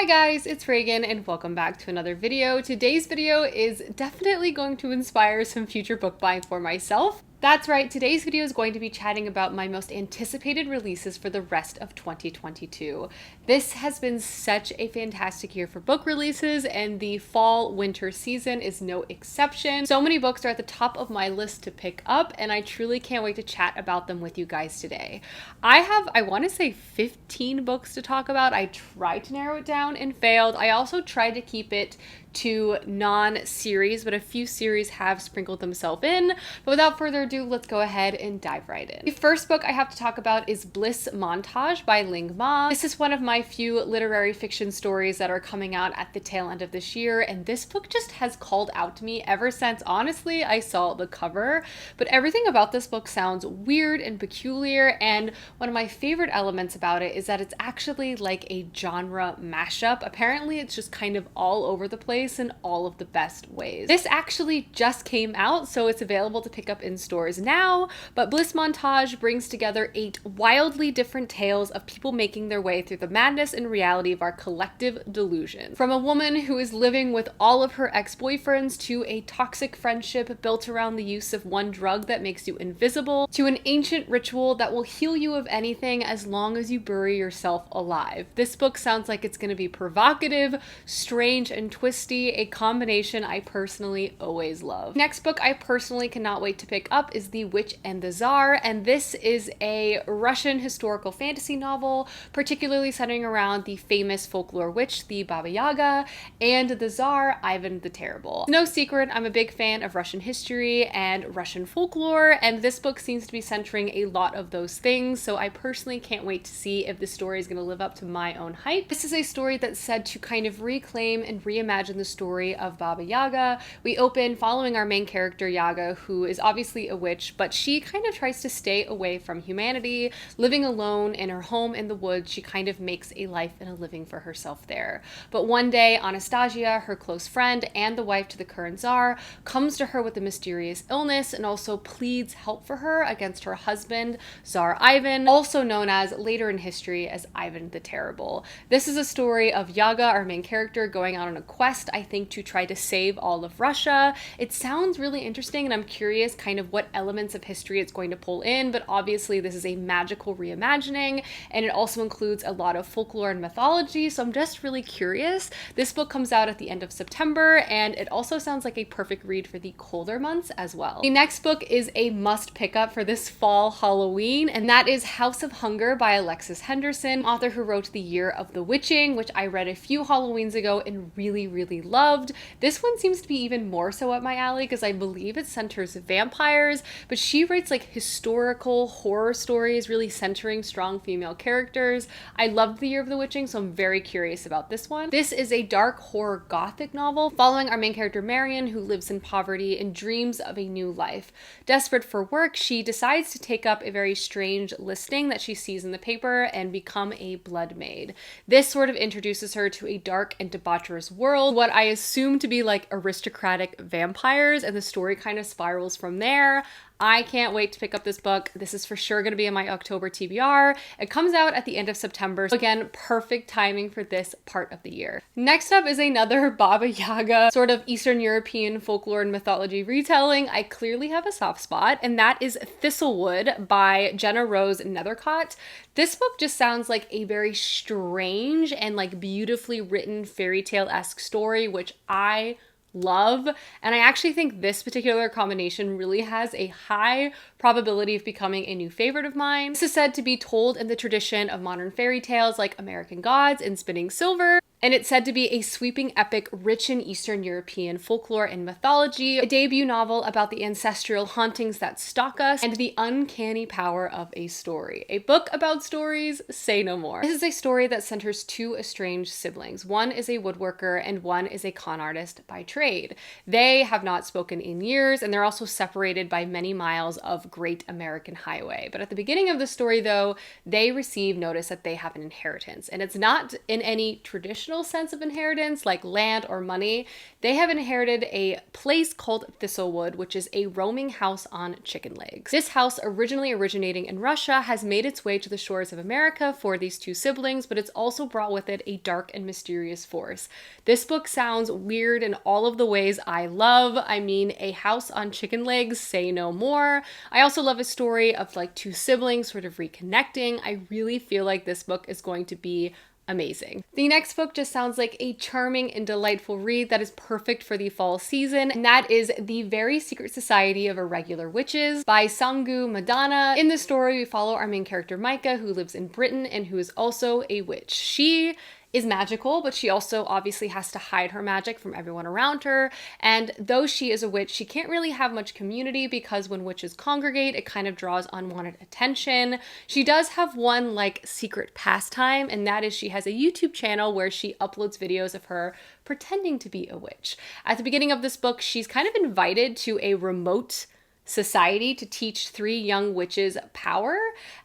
Hi guys, it's Reagan and welcome back to another video. Today's video is definitely going to inspire some future book buying for myself. That's right, today's video is going to be chatting about my most anticipated releases for the rest of 2022. This has been such a fantastic year for book releases, and the fall-winter season is no exception. So many books are at the top of my list to pick up, and I truly can't wait to chat about them with you guys today. I want to say 15 books to talk about. I tried to narrow it down and failed. I also tried to keep it to non-series, but a few series have sprinkled themselves in. But without further ado, let's go ahead and dive right in. The first book I have to talk about is Bliss Montage by Ling Ma. This is one of my few literary fiction stories that are coming out at the tail end of this year, and this book just has called out to me ever since, honestly, I saw the cover. But everything about this book sounds weird and peculiar, and one of my favorite elements about it is that it's actually like a genre mashup. Apparently, it's just kind of all over the place in all of the best ways. This actually just came out, so it's available to pick up in stores now, but Bliss Montage brings together 8 wildly different tales of people making their way through the madness and reality of our collective delusion. From a woman who is living with all of her ex-boyfriends, to a toxic friendship built around the use of one drug that makes you invisible, to an ancient ritual that will heal you of anything as long as you bury yourself alive. This book sounds like it's going to be provocative, strange, and twisty, a combination I personally always love. Next book I personally cannot wait to pick up is The Witch and the Tsar, and this is a Russian historical fantasy novel, particularly centering around the famous folklore witch, the Baba Yaga, and the Tsar, Ivan the Terrible. No secret, I'm a big fan of Russian history and Russian folklore, and this book seems to be centering a lot of those things, so I personally can't wait to see if the story is going to live up to my own hype. This is a story that's said to kind of reclaim and reimagine the story of Baba Yaga. We open following our main character Yaga, who is obviously a witch, but she kind of tries to stay away from humanity. Living alone in her home in the woods, she kind of makes a life and a living for herself there. But one day, Anastasia, her close friend and the wife to the current Tsar, comes to her with a mysterious illness and also pleads help for her against her husband, Tsar Ivan, also known as later in history as Ivan the Terrible. This is a story of Yaga, our main character, going out on a quest, I think, to try to save all of Russia. It sounds really interesting, and I'm curious kind of what elements of history it's going to pull in, but obviously this is a magical reimagining, and it also includes a lot of folklore and mythology, so I'm just really curious. This book comes out at the end of September, and it also sounds like a perfect read for the colder months as well. The next book is a must pick up for this fall Halloween, and that is House of Hunger by Alexis Henderson, author who wrote The Year of the Witching, which I read a few Halloweens ago and really loved. This one seems to be even more so up my alley because I believe it centers vampires, but she writes like historical horror stories, really centering strong female characters. I loved The Year of the Witching, so I'm very curious about this one. This is a dark horror gothic novel following our main character Marion, who lives in poverty and dreams of a new life. Desperate for work, she decides to take up a very strange listing that she sees in the paper and become a blood maid. This sort of introduces her to a dark and debaucherous world, what I assume to be like aristocratic vampires, and the story kind of spirals from there. I can't wait to pick up this book. This is for sure going to be in my October TBR. It comes out at the end of September. So again, perfect timing for this part of the year. Next up is another Baba Yaga, sort of Eastern European folklore and mythology retelling I clearly have a soft spot, and that is Thistlefoot by Jenna Rose Nethercott. This book just sounds like a very strange and like beautifully written fairy tale-esque story, which I love, and I actually think this particular combination really has a high probability of becoming a new favorite of mine. This is said to be told in the tradition of modern fairy tales like American Gods and Spinning Silver, and it's said to be a sweeping epic rich in Eastern European folklore and mythology, a debut novel about the ancestral hauntings that stalk us, and the uncanny power of a story. A book about stories, say no more. This is a story that centers 2 estranged siblings. One is a woodworker and one is a con artist by trade. They have not spoken in years, and they're also separated by many miles of Great American Highway. But at the beginning of the story, though, they receive notice that they have an inheritance, and it's not in any traditional traditional sense of inheritance, like land or money. They have inherited a place called Thistlefoot, which is a roaming house on chicken legs. This house, originally originating in Russia, has made its way to the shores of America for these two siblings, but it's also brought with it a dark and mysterious force. This book sounds weird in all of the ways I love. I mean, a house on chicken legs, say no more. I also love a story of like two siblings sort of reconnecting. I really feel like this book is going to be amazing. The next book just sounds like a charming and delightful read that is perfect for the fall season, and that is The Very Secret Society of Irregular Witches by Sangu Madana. In the story, we follow our main character Micah, who lives in Britain and who is also a witch. She is magical, but she also obviously has to hide her magic from everyone around her. And though she is a witch, she can't really have much community because when witches congregate, it kind of draws unwanted attention. She does have one like secret pastime, and that is she has a YouTube channel where she uploads videos of her pretending to be a witch. At the beginning of this book, she's kind of invited to a remote society to teach three young witches power.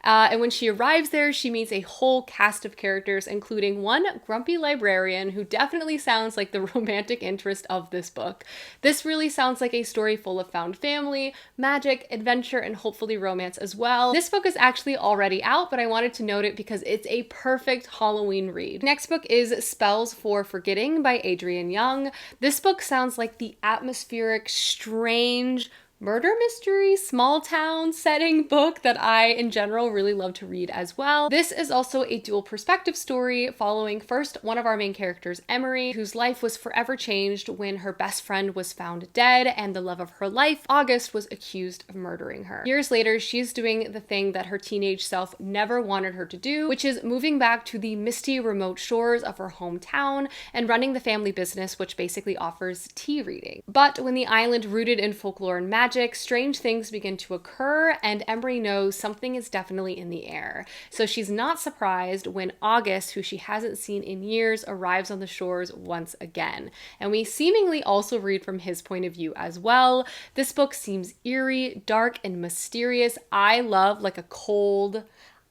And when she arrives there, she meets a whole cast of characters, including one grumpy librarian who definitely sounds like the romantic interest of this book. This really sounds like a story full of found family, magic, adventure, and hopefully romance as well. This book is actually already out, but I wanted to note it because it's a perfect Halloween read. Next book is Spells for Forgetting by Adrienne Young. This book sounds like the atmospheric, strange, murder mystery, small town setting book that I, in general, really love to read as well. This is also a dual perspective story following first one of our main characters, Emery, whose life was forever changed when her best friend was found dead and the love of her life, August, was accused of murdering her. Years later, she's doing the thing that her teenage self never wanted her to do, which is moving back to the misty, remote shores of her hometown and running the family business, which basically offers tea reading. But when the island, rooted in folklore and magic, strange things begin to occur, and Emery knows something is definitely in the air. So she's not surprised when August, who she hasn't seen in years, arrives on the shores once again. And we seemingly also read from his point of view as well. This book seems eerie, dark, and mysterious. I love like a cold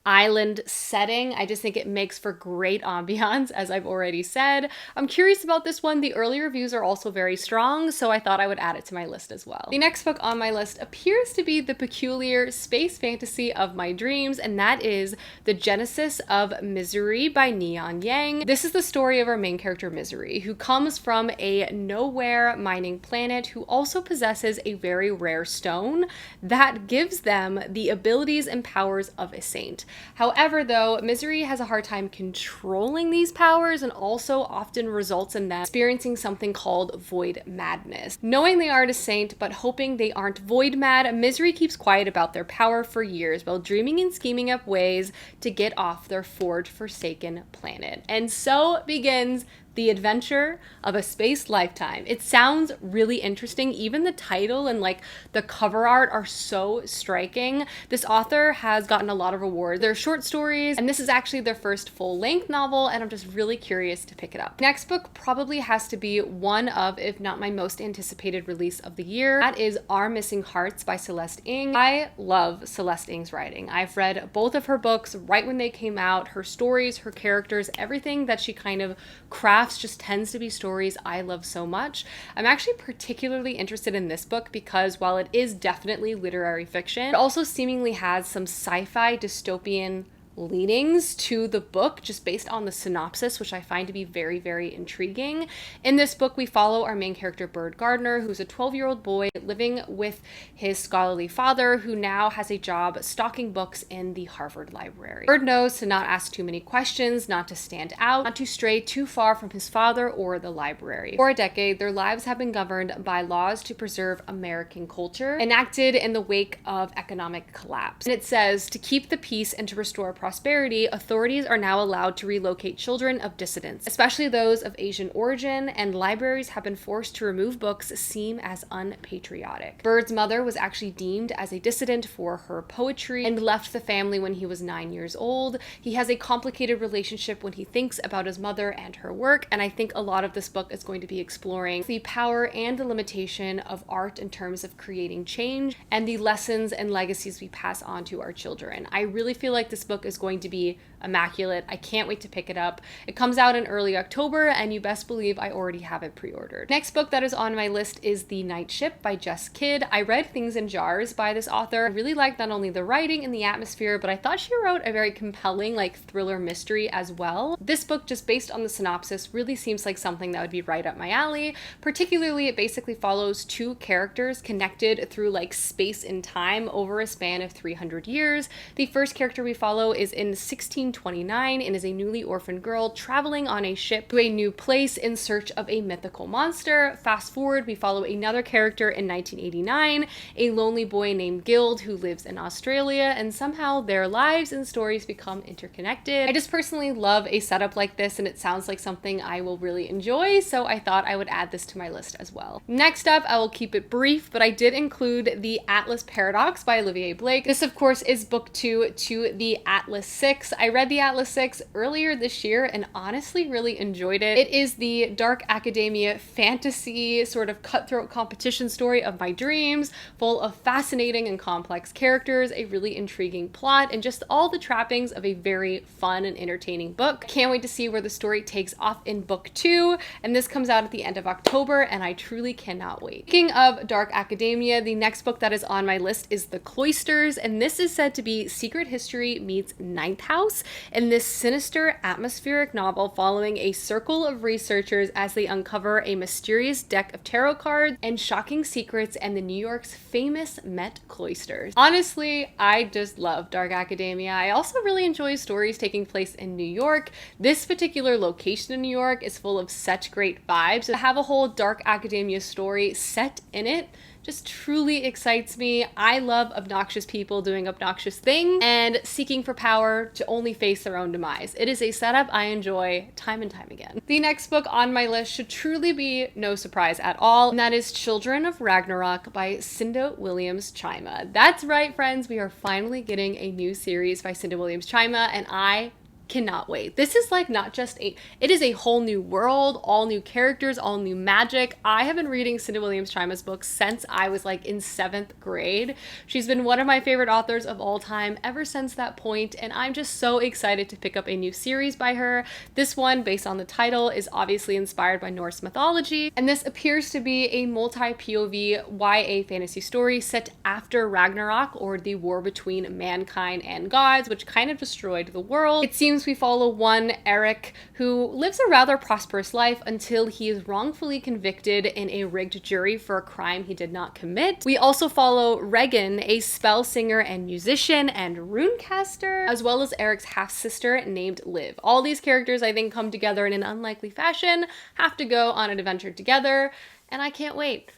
island setting. I just think it makes for great ambiance, as I've already said. I'm curious about this one. The early reviews are also very strong, so I thought I would add it to my list as well. The next book on my list appears to be the peculiar space fantasy of my dreams, and that is The Genesis of Misery by Neon Yang. This is the story of our main character Misery, who comes from a nowhere mining planet who also possesses a very rare stone that gives them the abilities and powers of a saint. However, though, Misery has a hard time controlling these powers and also often results in them experiencing something called void madness. Knowing they aren't a saint, but hoping they aren't void mad, Misery keeps quiet about their power for years while dreaming and scheming up ways to get off their forsaken planet. And so begins the adventure of a space lifetime. It sounds really interesting. Even the title and like the cover art are so striking. This author has gotten a lot of awards. They're short stories, and this is actually their first full-length novel, and I'm just really curious to pick it up. Next book probably has to be one of, if not my most anticipated release of the year. That is Our Missing Hearts by Celeste Ng. I love Celeste Ng's writing. I've read both of her books right when they came out. Her stories, her characters, everything that she kind of crafts just tends to be stories I love so much. I'm actually particularly interested in this book because while it is definitely literary fiction, it also seemingly has some sci-fi dystopian leanings to the book just based on the synopsis, which I find to be very, very intriguing. In this book, we follow our main character, Bird Gardner, who's a 12-year-old boy living with his scholarly father, who now has a job stocking books in the Harvard Library. Bird knows to not ask too many questions, not to stand out, not to stray too far from his father or the library. For a decade, their lives have been governed by laws to preserve American culture, enacted in the wake of economic collapse. And it says, to keep the peace and to restore prosperity, authorities are now allowed to relocate children of dissidents, especially those of Asian origin, and libraries have been forced to remove books seen as unpatriotic. Bird's mother was actually deemed as a dissident for her poetry and left the family when he was 9 years old. He has a complicated relationship when he thinks about his mother and her work, and I think a lot of this book is going to be exploring the power and the limitation of art in terms of creating change and the lessons and legacies we pass on to our children. I really feel like this book is going to be immaculate. I can't wait to pick it up. It comes out in early October, and you best believe I already have it pre-ordered. Next book that is on my list is The Night Ship by Jess Kidd. I read Things in Jars by this author. I really liked not only the writing and the atmosphere, but I thought she wrote a very compelling thriller mystery as well. This book, just based on the synopsis, really seems like something that would be right up my alley. Particularly, it basically follows two characters connected through space and time over a span of 300 years. The first character we follow is in 1629 and is a newly orphaned girl traveling on a ship to a new place in search of a mythical monster. Fast forward, we follow another character in 1989, a lonely boy named Guild who lives in Australia, and somehow their lives and stories become interconnected. I just personally love a setup like this, and it sounds like something I will really enjoy, so I thought I would add this to my list as well. Next up, I will keep it brief, but I did include The Atlas Paradox by Olivia Blake. This, of course, is book 2 to the Atlas 6. I read the Atlas 6 earlier this year and honestly really enjoyed it. It is the dark academia fantasy sort of cutthroat competition story of my dreams, full of fascinating and complex characters, a really intriguing plot, and just all the trappings of a very fun and entertaining book. Can't wait to see where the story takes off in book 2, and this comes out at the end of October, and I truly cannot wait. Speaking of dark academia, the next book that is on my list is The Cloisters, and this is said to be Secret History meets Ninth House, in this sinister atmospheric novel following a circle of researchers as they uncover a mysterious deck of tarot cards and shocking secrets and the New York's famous Met Cloisters. Honestly, I just love dark academia. I also really enjoy stories taking place in New York. This particular location in New York is full of such great vibes. To have a whole dark academia story set in it just truly excites me. I love obnoxious people doing obnoxious things and seeking for power to only face their own demise. It is a setup I enjoy time and time again. The next book on my list should truly be no surprise at all, and that is Children of Ragnarok by Cinda Williams Chima. That's right, friends, we are finally getting a new series by Cinda Williams Chima, and I cannot wait. This is not just it is a whole new world, all new characters, all new magic. I have been reading Cinda Williams Chima's books since I was in 7th grade. She's been one of my favorite authors of all time ever since that point, and I'm just so excited to pick up a new series by her. This one, based on the title, is obviously inspired by Norse mythology, and this appears to be a multi-POV YA fantasy story set after Ragnarok, or the war between mankind and gods, which kind of destroyed the world. It seems we follow one, Eric, who lives a rather prosperous life until he is wrongfully convicted in a rigged jury for a crime he did not commit. We also follow Regan, a spell singer and musician and runecaster, as well as Eric's half-sister named Liv. All these characters, I think, come together in an unlikely fashion, have to go on an adventure together, and I can't wait.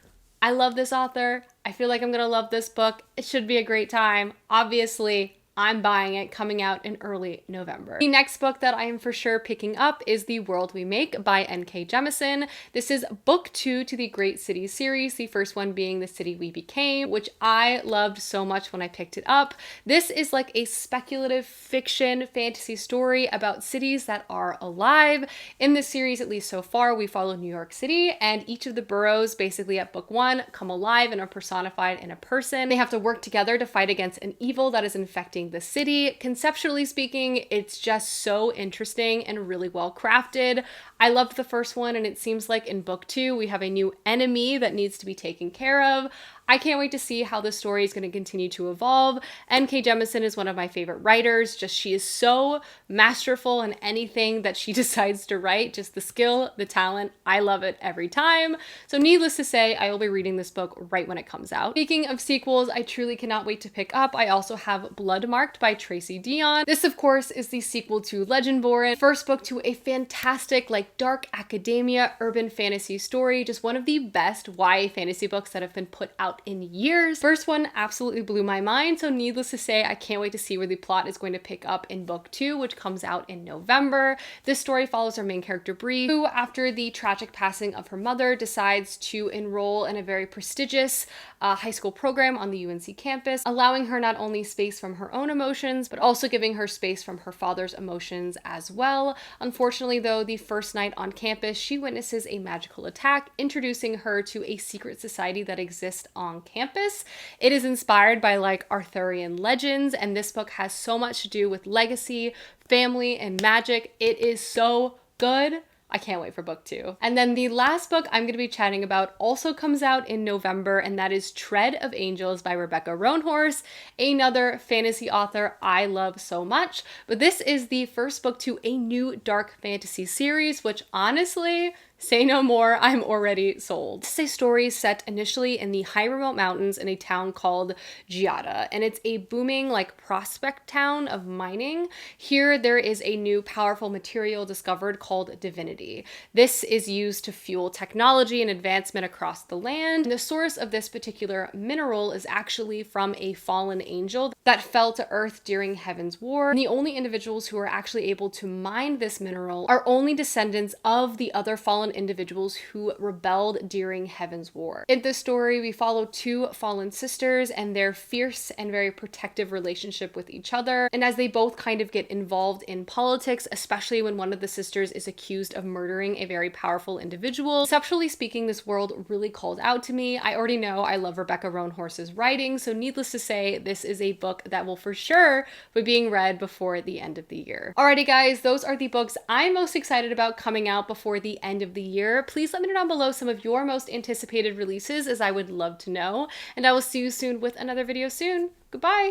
I love this author. I feel like I'm gonna love this book. It should be a great time. Obviously, I'm buying it, coming out in early November. The next book that I am for sure picking up is The World We Make by N.K. Jemisin. This is book 2 to the Great Cities series, the first one being The City We Became, which I loved so much when I picked it up. This is a speculative fiction fantasy story about cities that are alive. In this series, at least so far, we follow New York City, and each of the boroughs, basically at book 1, come alive and are personified in a person. They have to work together to fight against an evil that is infecting the city. Conceptually speaking, it's just so interesting and really well crafted. I loved the first one, and it seems like in book 2 we have a new enemy that needs to be taken care of. I can't wait to see how the story is going to continue to evolve. N.K. Jemisin is one of my favorite writers. She is so masterful in anything that she decides to write. Just the skill, the talent, I love it every time. So needless to say, I will be reading this book right when it comes out. Speaking of sequels, I truly cannot wait to pick up. I also have Bloodmarked by Tracy Deonn. This, of course, is the sequel to Legendborn, first book to a fantastic, dark academia urban fantasy story. Just one of the best YA fantasy books that have been put out in years. First one absolutely blew my mind, so needless to say, I can't wait to see where the plot is going to pick up in book 2, which comes out in November. This story follows our main character Bree, who, after the tragic passing of her mother, decides to enroll in a very prestigious high school program on the UNC campus, allowing her not only space from her own emotions, but also giving her space from her father's emotions as well. Unfortunately, though, the first night on campus, she witnesses a magical attack, introducing her to a secret society that exists on campus. It is inspired by like Arthurian legends, and this book has so much to do with legacy, family, and magic. It is so good. I can't wait for book 2. And then the last book I'm going to be chatting about also comes out in November, and that is Tread of Angels by Rebecca Roanhorse, another fantasy author I love so much. But this is the first book to a new dark fantasy series, which honestly, say no more, I'm already sold. This is a story set initially in the high remote mountains in a town called Giada, and it's a booming like prospect town of mining. Here there is a new powerful material discovered called divinity. This is used to fuel technology and advancement across the land. And the source of this particular mineral is actually from a fallen angel that fell to earth during Heaven's War. And the only individuals who are actually able to mine this mineral are only descendants of the other fallen individuals who rebelled during Heaven's War. In this story, we follow 2 fallen sisters and their fierce and very protective relationship with each other. And as they both kind of get involved in politics, especially when one of the sisters is accused of murdering a very powerful individual. Conceptually speaking, this world really called out to me. I already know I love Rebecca Roanhorse's writing, so needless to say, this is a book that will for sure be being read before the end of the year. Alrighty guys, those are the books I'm most excited about coming out before the end of the year. Please let me know down below some of your most anticipated releases, as I would love to know, and I will see you soon with another video soon. Goodbye!